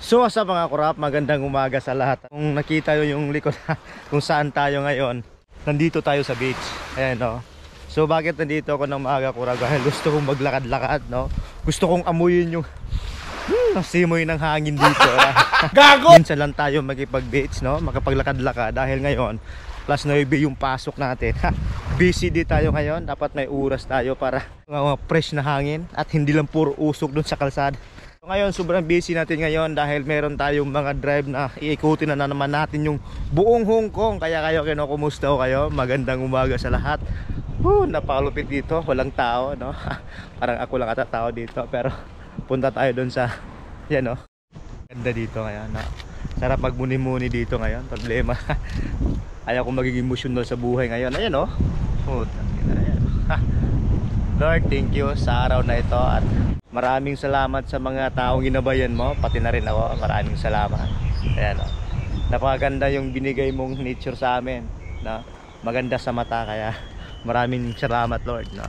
So sa mga kurap, magandang umaga sa lahat. Kung nakita nyo yung likod kung saan tayo ngayon, nandito tayo sa beach. Ayan o. So bakit nandito ako ng maaga kurap? Dahil gusto kong maglakad-lakad, no? Gusto kong amuyin yung simoy ng hangin dito. Gago! Minsan lang tayo makipag-beach, no? Makapaglakad-lakad dahil ngayon plus 9 yung pasok natin. Busy din tayo ngayon. Dapat may oras tayo para fresh na hangin at hindi lang puro usok dun sa kalsada. Ngayon sobrang busy natin ngayon dahil meron tayong mga drive na iikutin na naman natin yung buong Hong Kong. Kaya kayo kinukumusta ko kayo. Magandang umaga sa lahat. Napakalupit dito, walang tao, no? Parang ako lang ata tao dito. Pero punta tayo doon sa yan, no? Ganda dito ngayon, no? Sarap magmuni-muni dito ngayon. Problema ayaw kong magiging emotional sa buhay ngayon. Ayan, no? Ayan. Lord, thank you sa araw na ito at maraming salamat sa mga taong ginabayan mo, pati na rin ako. Maraming salamat. Ayan, oh. Napakaganda yung binigay mong nature sa amin, no? Maganda sa mata, kaya maraming salamat, Lord, no?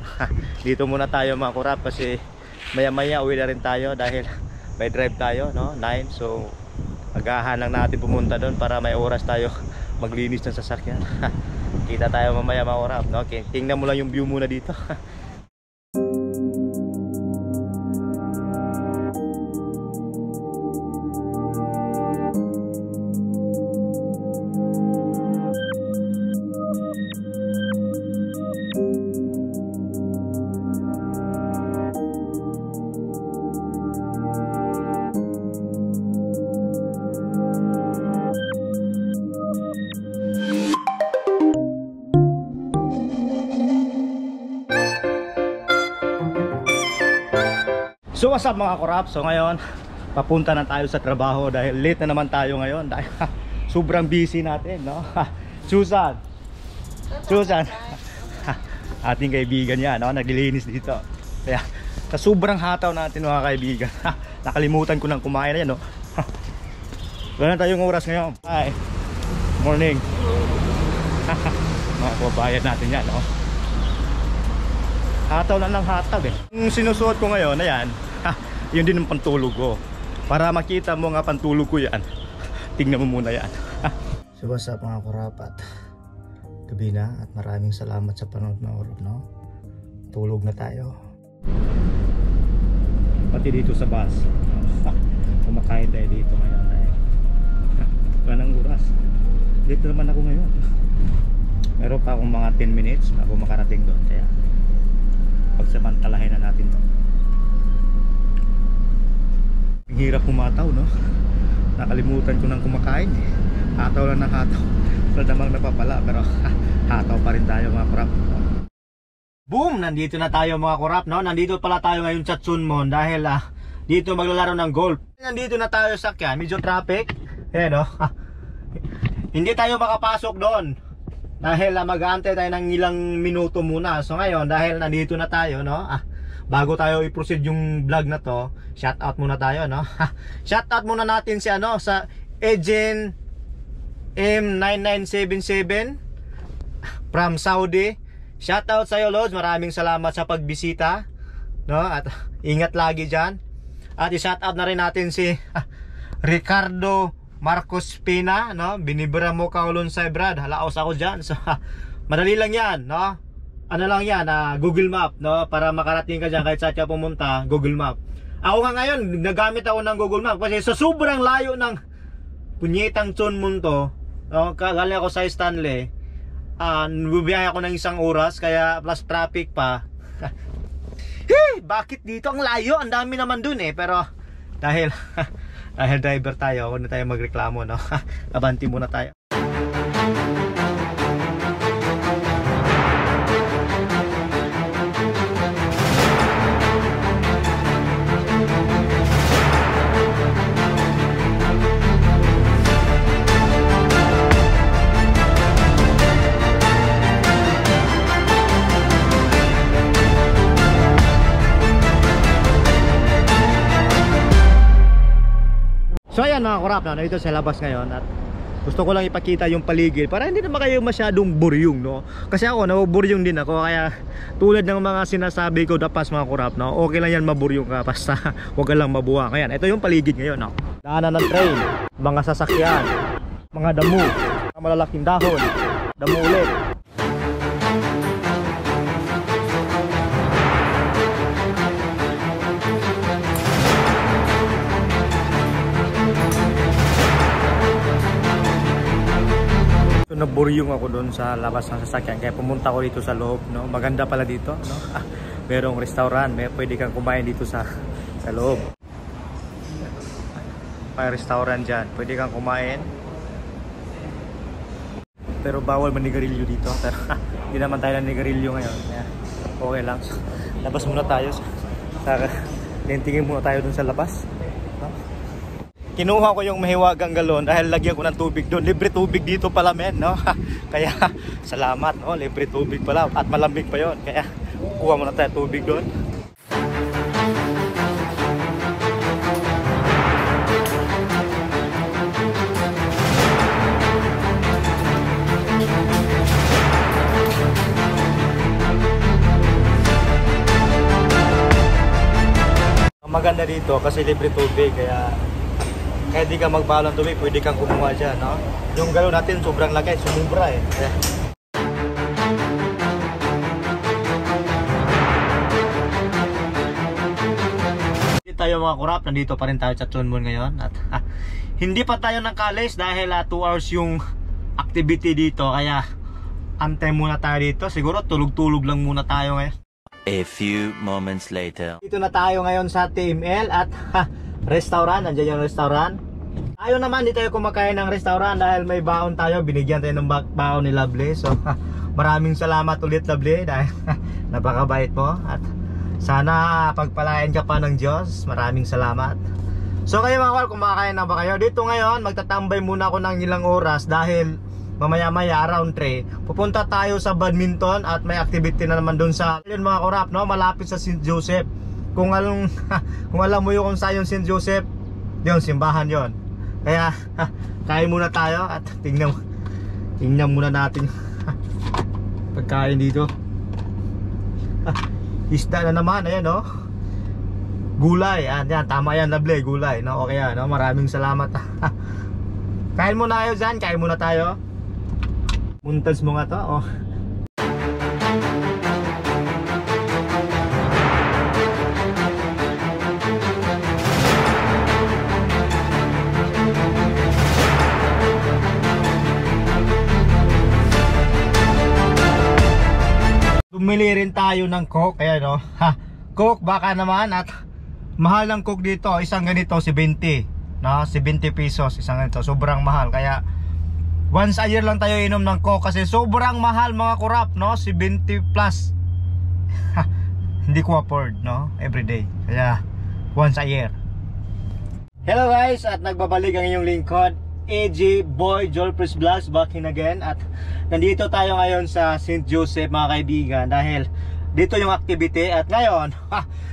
Dito muna tayo mga kurap kasi maya-maya uwi na rin tayo dahil may drive tayo, no? 9, so agahan lang natin pumunta doon para may oras tayo maglinis ng sasakyan. Kita tayo mamaya mga kurap, no? Okay, tingnan mo lang yung view muna dito. So what's up mga kurap? So ngayon papunta na tayo sa trabaho dahil late na naman tayo ngayon dahil sobrang busy natin, no? Susan ating kaibigan yan, no? Naglilinis dito. Kaya sa sobrang hataw natin mga kaibigan, nakalimutan ko nang kumain na yan, no? Gano'n tayong oras ngayon. Hi, morning. Mga kababayan natin yan, no? Hataw lang ng hataw eh. Yung sinusuot ko ngayon, ayan, yun din ang pantulog ko. Para makita mo nga pantulog ko yan, tingnan mo muna yan. So what's up mga kurapat? Gabi na at maraming salamat sa panood na oras, no? Tulog na tayo. Pati dito sa bus, kumakain tayo dito ngayon dahil walang oras. Dito naman ako ngayon. Meron pa akong mga 10 minutes bago makarating doon, kaya pagsamantalahin na natin to. Ang hirap kumataw, no? Nakalimutan ko nang kumakain eh. Hataw lang ng hataw. Wala namang napapala, pero hataw pa rin tayo mga kurap. Boom! Nandito na tayo mga kurap, no? Nandito pala tayo ngayon sa Chunmon dahil dito maglalaro ng golf. Nandito na tayo sa kyan, medyo traffic. Ayan, no? Hindi tayo makapasok doon dahil mag-aantay tayo ng ilang minuto muna. So ngayon dahil nandito na tayo, no? Bago tayo i-proceed yung vlog na to, shout out muna tayo, no? Shout out muna natin si ano sa Agent M9977 from Saudi. Shout out sa iyo, Lods. Maraming salamat sa pagbisita, no? At ingat lagi diyan. At i-shout out na rin natin si Ricardo Marcos Pina, no? Binibira mo kaulon sa Brad. Halaos ako diyan. So madali lang 'yan, no? Ano lang 'yan, Google Map, no? Para makarating ka diyan kahit saan ka pumunta, Google Map. Ako nga ngayon, nagamit ako ng Google Map kasi sa sobrang layo ng punyetang Chunmon to, no? Galing ako sa Stanley. Bubiyaya ako ng 1 oras kaya plus traffic pa. Hey, bakit dito ang layo? Ang dami naman dun eh, pero dahil dahil driver tayo, huwag na tayo magreklamo, no? Abanti muna tayo. So ayan mga kurap, no? Dito sa labas ngayon at gusto ko lang ipakita yung paligid para hindi naman kayo masyadong buryong, no? Kasi ako, nabuburyong din ako. Kaya tulad ng mga sinasabi ko dapas mga kurap, no? Okay lang yan maburyong ka, basta huwag ka lang mabuwang. Ayan, ito yung paligid ngayon, no? daanan ng train, mga sasakyan, mga damo, mga malalaking dahon, damo ulit. So naburyong ako doon sa labas ng sasakyan kaya pumunta ko dito sa loob, no? Maganda pala dito, no? Merong restaurant, pwede kang kumain dito sa loob. May restaurant dyan, pwede kang kumain. Pero bawal manigarilyo dito. Pero hindi naman tayo nanigarilyo ngayon. Okay lang. Labas muna tayo. Tingin muna tayo dun sa labas. Kinuha ko yung mahiwagang galon dahil lagyan ko ng tubig doon. Libre tubig dito pala, men, no? Kaya salamat, no? Libre tubig pala at malamig pa yon. Kaya kuha muna tayo tubig doon. Maganda dito kasi libre tubig, kaya di ka magbaho ng tubig, pwede kang kumuha dyan, no? Yung galon natin sobrang lagay, sumubra eh. Hindi tayo mga kurap, nandito pa rin tayo sa Chonbon ngayon at hindi pa tayo ng college dahil 2 hours yung activity dito, kaya antay muna tayo dito. Siguro tulog-tulog lang muna tayo ngayon. A few moments later. Dito na tayo ngayon sa TML at restaurant. Nandiyan yung restaurant. Tayo naman, di tayo kumakain ng restaurant dahil may baon tayo. Binigyan tayo ng baon ni Lovely. So maraming salamat ulit, Lovely, dahil napakabait mo. At sana pagpalain ka pa ng Diyos. Maraming salamat. So kayo mga kawal, kumakain na ba kayo? Dito ngayon, magtatambay muna ako ng ilang oras dahil mamaya-maya around 3 pupunta tayo sa badminton at may activity na naman doon sa yun mga kurap, no? Malapit sa St. Joseph. Kung alam mo yung kung saan yung St. Joseph, yun, simbahan yon. Kaya kain muna tayo at tingnan muna natin pagkain dito. Isda na naman, ayan, no? Gulay, yan, tama yan, Lovely, gulay, no? Okay yan, no? Maraming salamat. Kain muna tayo dyan, kain muna tayo. Muntas mo nga to, oh. Bumili rin tayo ng Coke, ayan, no? Coke baka naman, at mahal ng Coke dito, isang ganito 70, no? 70 pesos isang ganito, sobrang mahal. Kaya once a year lang tayo inom ng Coke kasi sobrang mahal mga kurap, no? 70 plus. Hindi ko afford, no? Everyday. Kaya once a year. Hello guys, at nagbabalik ang inyong lingkod, AJ Boy Jolpris Vlogs, back in again. At nandito tayo ngayon sa St. Joseph mga kaibigan dahil dito yung activity. At ngayon,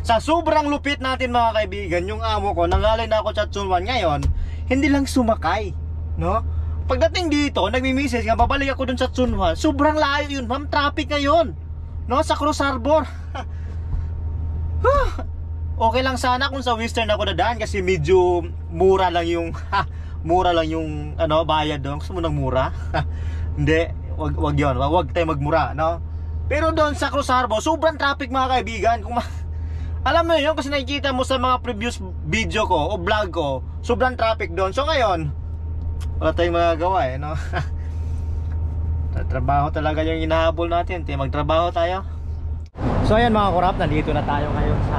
sa sobrang lupit natin mga kaibigan, yung amo ko, nangalay na ako sa Chonbon ngayon, hindi lang sumakay, no? Pagdating dito, nagmi-message nga, babalik ako dun sa Chonbon. Sobrang layo yun, ma'am, traffic ngayon, no? Sa Cross Harbor. Okay lang sana kung sa Western ako dadaan kasi medyo mura lang yung ano, bayad doon. Gusto mo ng mura? Hindi, wag yun, wag tayo magmura, no? Pero doon sa Cross Harbor, sobrang traffic mga kaibigan. Alam mo yun, kasi nakikita mo sa mga previous video ko o vlog ko, sobrang traffic doon. So ngayon, wala tayong magagawa eh, no? Trabaho talaga yung inahabol natin. Magtrabaho tayo. So ayan mga kurap, nandito na tayo ngayon sa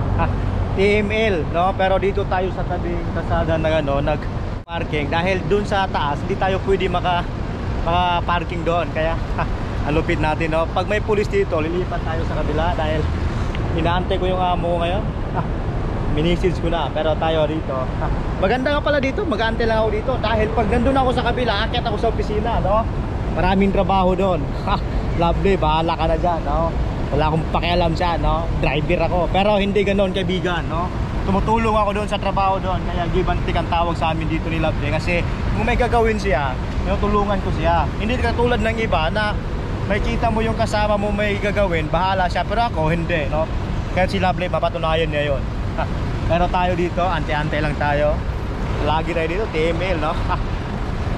TML, no? Pero dito tayo sa tabing kasada na ano, nag-parking. Dahil dun sa taas, hindi tayo pwede maka-parking doon. Kaya alupit natin, no? Pag may pulis dito, lilipat tayo sa kabila dahil inaantay ko yung amo ngayon. Minisage ko na, pero tayo dito. Maganda nga pala dito, mag-aantay lang ako dito dahil pag nandun ako sa kabila, akit ako sa opisina, no? Maraming trabaho doon. Lovely, bahala ka na dyan, no? Wala akong pakialam dyan, no? Driver ako, pero hindi ganoon kaibigan, no? Tumutulong ako doon sa trabaho doon, kaya give and take ang tawag sa amin dito ni Lovely. Kasi kung may gagawin siya, tinutulungan ko siya. Hindi katulad ng iba na may kita mo yung kasama mo may gagawin, bahala siya, pero ako hindi, no? Kaya si Lovely, mapatunayan niya yun. Pero tayo dito, ante-ante lang tayo. lagi tayo dito, TML, no?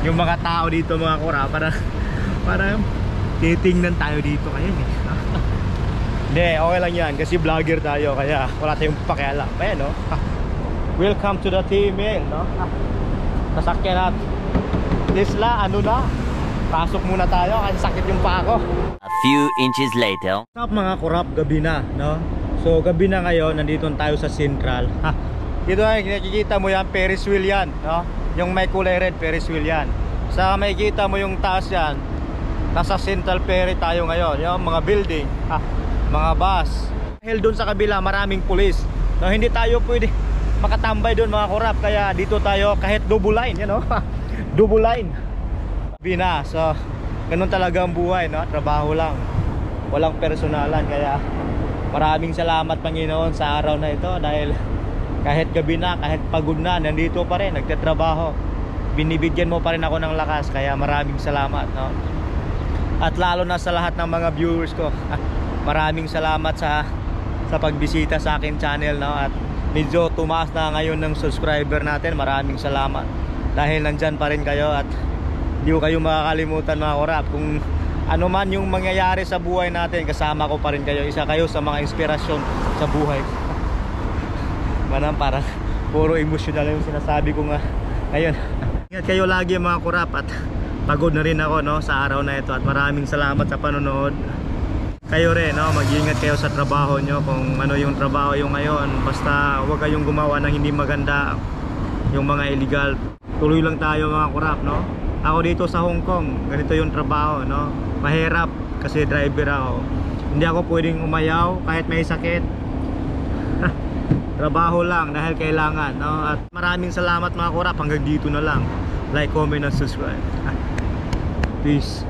Yung mga tao dito, mga kurap, parang titingnan tayo dito ngayon eh. Hindi, okay lang yan kasi vlogger tayo, kaya wala tayong pakialam. Ayan, no? Welcome to the TML, no? Sasakyan natin Tesla, ano na? Pasok muna tayo kasi sakit yung paa ko. A few inches later. What's up mga kurap, gabi na, no? So gabi na ngayon, nandito tayo sa Central. Dito ay nakikita mo yan, Ferris wheel yan, no? Yung may kulay red, Ferris wheel yan. Sa makikita mo yung taas yan, nasa Central Ferry tayo ngayon. Yung mga building, mga bus. Dahil doon sa kabila, maraming pulis. No, hindi tayo pwede makatambay doon mga kurap, kaya dito tayo kahit double line, you know? Double line. Bina, so ganun talaga ang buhay, no? Trabaho lang, walang personalan. Kaya maraming salamat Panginoon sa araw na ito, dahil kahit gabi na, kahit pagod na, nandito pa rin, nagtatrabaho. Binibigyan mo pa rin ako ng lakas, kaya maraming salamat, no? At lalo na sa lahat ng mga viewers ko, maraming salamat sa pagbisita sa akin channel, no? At medyo tumaas na ngayon ng subscriber natin. Maraming salamat dahil nandyan pa rin kayo at hindi ko kayo makakalimutan mga kurap. Kung ano man yung mangyayari sa buhay natin, kasama ko pa rin kayo. Isa kayo sa mga inspirasyon sa buhay. Manang parang puro emotional yung sinasabi ko nga ngayon. Ingat kayo lagi mga kurap, at pagod na rin ako, no, sa araw na ito. At maraming salamat sa panonood. Kayo rin, no, mag-iingat kayo sa trabaho nyo, kung ano yung trabaho yung ngayon. Basta huwag kayong gumawa ng hindi maganda, yung mga illegal. Tuloy lang tayo mga kurap, no. Ako dito sa Hong Kong, ganito yung trabaho, no. Mahirap kasi driver ako. Hindi ako pwedeng umayaw kahit may sakit. Trabaho lang dahil kailangan, no. At maraming salamat mga kurap. Hanggang dito na lang. Like, comment, and subscribe. Peace.